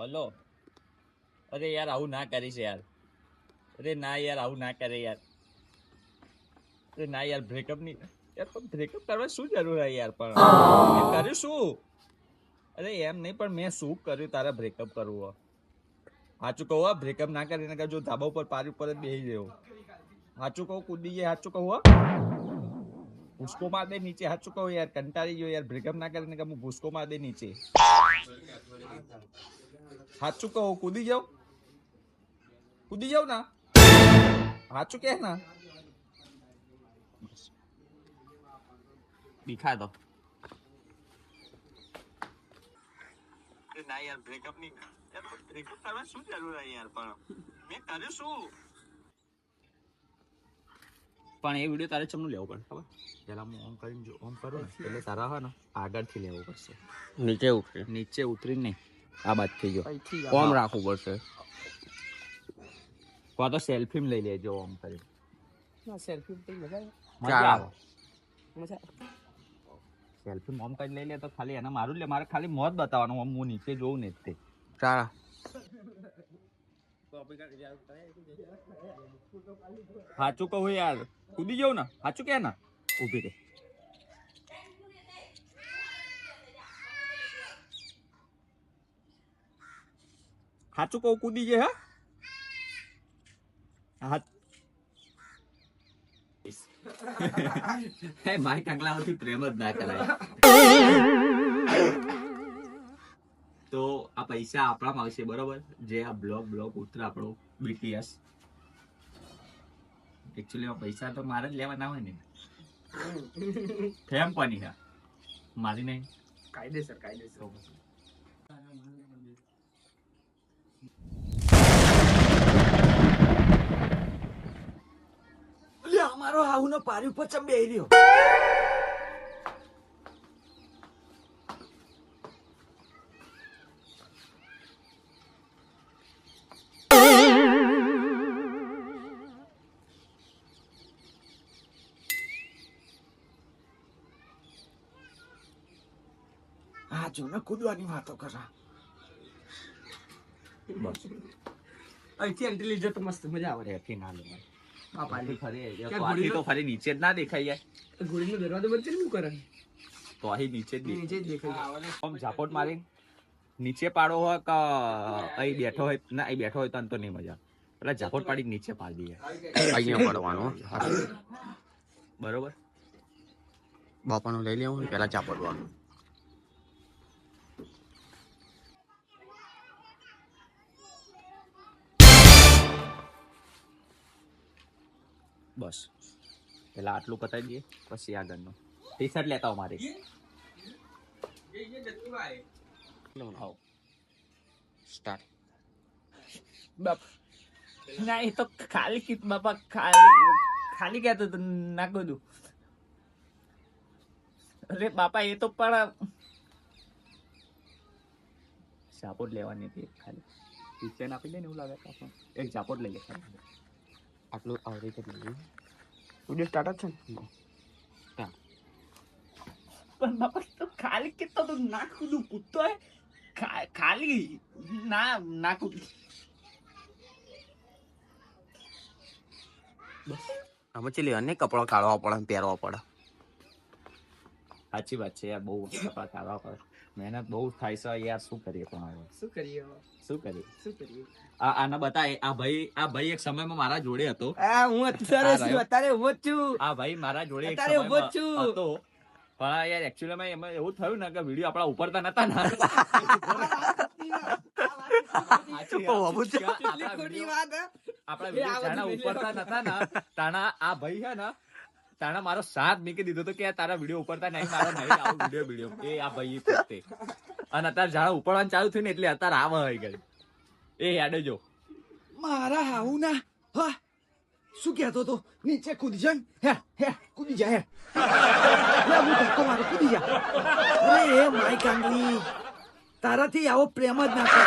Hello. અરે યાર આવું ના કરીશ યાર. અરે ના યાર આવું ના કરે યાર. અરે ના યાર બ્રેકઅપ ની યાર પણ બ્રેકઅપ કરવા શું જરૂર છે યાર પણ મેં કર્યું શું? અરે એમ નહીં પણ મેં શું કર્યું તારા બ્રેકઅપ કરવું? સાચું કહું બ્રેકઅપ ના કરીને જો ધાબા ઉપર પારી ઉપર જ બેસી રહ્યો. સાચું કહું કૂદી જાય સાચું કહું ભૂસકો માર દે નીચે સાચું કહું યાર કંટાળી ગયો યાર બ્રેકઅપ ના કરીને કે હું ભૂસકો માર દે નીચે સાચું કહું કૂદી જાઉં ના સાચું કે ના દિખા દો ના યાર બ્રેકઅપ ની યાર બ્રેકઅપ કરવા શું જરૂર છે યાર પણ મેં કર્યું શું પણ એ વિડીયો તારે ચમનું લેવો પડે ખબર પેલા હું ઓમ કરીને જો ઓમ કરું ને એટલે તારા હોય ને આગળથી લેવો પડશે નીચે ઉતરી નહીં આ બાદ થઈ ગયો ઓમ રાખવું પડશે કો તો સેલ્ફી લઈ લેજો ઓમ કરી સેલ્ફી સેલ્ફી ઓમ કરી લઈ લે તો ખાલી એને મારું લે મારે ખાલી મોત બતાવવાનું ઓમ હું નીચે જોઉં ને તે ચાલો સાચું કહું યાર કૂદી જાઉં ને સાચું કે ના ઉભી રે સાચું કહું કૂદી જાય હા મારી ટંગલામાંથી પ્રેમ જ ના કરાય તો આ પૈસા આપણામાં આવશે બરોબર જે આ બ્લોગ ઉતરે આપણો BTS એકચ્યુઅલી આ પૈસા તો મારે જ લેવા ના હોય ને ફેમ કોની છે મારી નહીં કાયદેસર અમારો હાઉનો પારી ઉપર ચમ બેહી રહ્યો હા જો ને કૂદવાની વાતો કરા બસ અહીંથી એન્ટ્રી લીધો તો મસ્ત મજા આવે અહીંથી ના લે ફરી નીચે જ ના દેખાય ગોળીનો દરવાજો બંધ શું કરે તો અહીં નીચે જ દેખાય આમ ઝાપટ મારી નીચે પાડો હોય કે અહીં બેઠો હોય ના અહીં બેઠો હોય તો નહીં મજા પેલા ઝાપટ પાડી નીચે પાડી દઈએ અહીંયા પાડવાનું બરોબર બાપાનું લઈ લેવું પેલા ઝાપટવાનું બસ પેલા આટલું પતાવી દઈએ પછી આગળનું ટી-શર્ટ લેતા હો મારી સ્ટાર્ટ બાપ ના એ તો ખાલી કીટ બાપા ખાલી કહેતો તો નાખો દઉં અરે બાપા એ તો પણ ઝાપટ લેવાની હતી ખાલી ટી-શર્ટ આપી દે ને એવું લાગે એક ઝાપટ લઈ લે આટલું આવડે તો વિડિયો સ્ટાર્ટ જ છે ને પણ બાપા તો ખાલી કેટલો તો નાખું દઉં કૂદતો હે ખાલી ના નાખું બસ આમાં ચલી અનેક કપડા કાઢવા પડે પહેરવા પડે સાચી વાત છે યાર બહુ કપડા કાઢવા પડે મહેનત બહુ થાય છે યાર શું કરીએ પણ શું કરીએ આના બતાય આ ભાઈ એક સમયમાં મારા જોડે હતો હું અત્યારે ઉભો જ છું આ ભાઈ મારા જોડે એક સમયમાં હતો પણ યાર એકચ્યુઅલી એમાં એવું થયું ને કે વિડિયો આપડા ઉપરતા નતા ને આપડા ઉપરતા નતા ને તાણા આ ભાઈ છે ને તાણા મારો સાથ મૂકી દીધો તો કે તારા વિડિયો ઉપરતા નહીં મારો નહીં આવો વિડિયો એ આ ભાઈ પોતે અને અત્યારે જાણા ઉપરવાનું ચાલુ થયું ને એટલે અત્યારે આવા હોય ગઈ એ યાદ જો મારા હાઉ ના હા શું કહેતો તો નીચે કૂદી જા હે કૂદી જા હે હું ધક્કો મારો કૂદી જા અરે એ માય કાંગલી તારાથી આવો પ્રેમ જ ના કરે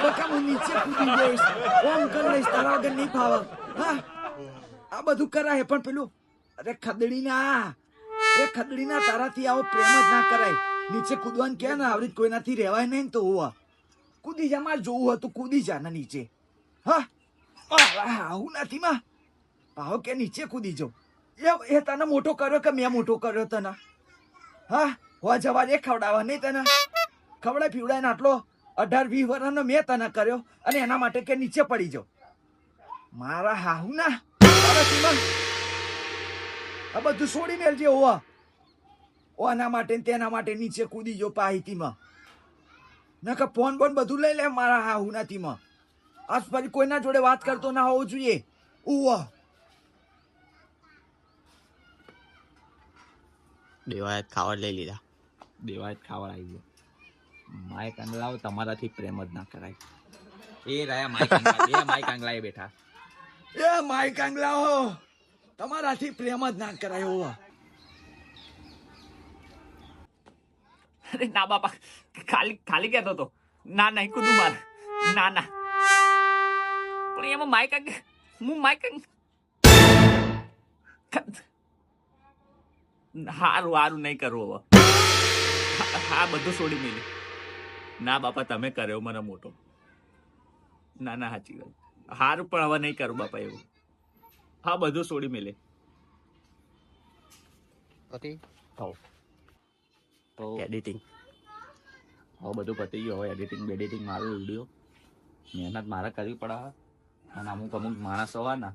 બકા હું નીચે કૂદી જઈશ ઓમ કરી લઈશ તારા વગર નહીં ફાવે હા આ બધું કરાય પણ પેલું અરે ખદડીના તારાથી આવો પ્રેમ જ ના કરાય નીચે કૂદવાનું કે ને આવડી કોઈનાથી રહેવાય નહીં તો હોવા કૂદી જા, મારે જોવું હતું, કૂદી જા ને નીચે. હા આવું નથી માં, ભાવ કે નીચે કૂદી જાઉં. એ તને મોટો કર્યો કે મેં મોટો કર્યો તને? હા હો જવા દે, ખવડાવવા નહીં તને, ખવડાય પીવડાય આટલો 18-20 વર્ષનો મેં તને કર્યો અને એના માટે કે નીચે પડી જાઉં? મારા હાહુ ના આ બધું છોડી મેલજે. ઓના માટે ને તેના માટે નીચે કૂદી જો પાહિતીમાં. નકર ફોન બોન બધું લઈ લે મારા હાહુ નથી માં. આજ ફરી કોઈના જોડે વાત કરતો ના હોવો જોઈએ. દેવાયત ખાવા લઈ લીધા. દેવાય ખાવા આવી ગયો. માય કાંગલાઓ તમારાથી પ્રેમ જ ના કરાય. એ રહ્યા માય કાંગલા, એ માય કાંગલા એ બેઠા. એ માય કાંગલાઓ તમારાથી પ્રેમ જ ના કરાયો. અરે ના બાપા, ખાલી ખાલી કહેતો તો. ના નહીં કૂદું મારે, ના ના. પણ એમાં માય કાંગ, હું માય કાંગ. હારું હારું નહીં કરવું હવે. હા બધું છોડી મેલી. ના બાપા તમે કર્યો મને મોટો. ના ના સાચી વાત. હારું પણ હવે નહીં કરું બાપા એવું. હા બધું છોડી મેલે. તો એડિટિંગ હવે બધું પતી ગયું. હવે એડિટિંગ બેડિટિંગ મારું વિડીયો મહેનત મારે કરવી પડે. અને અમુક માણસો હોય ને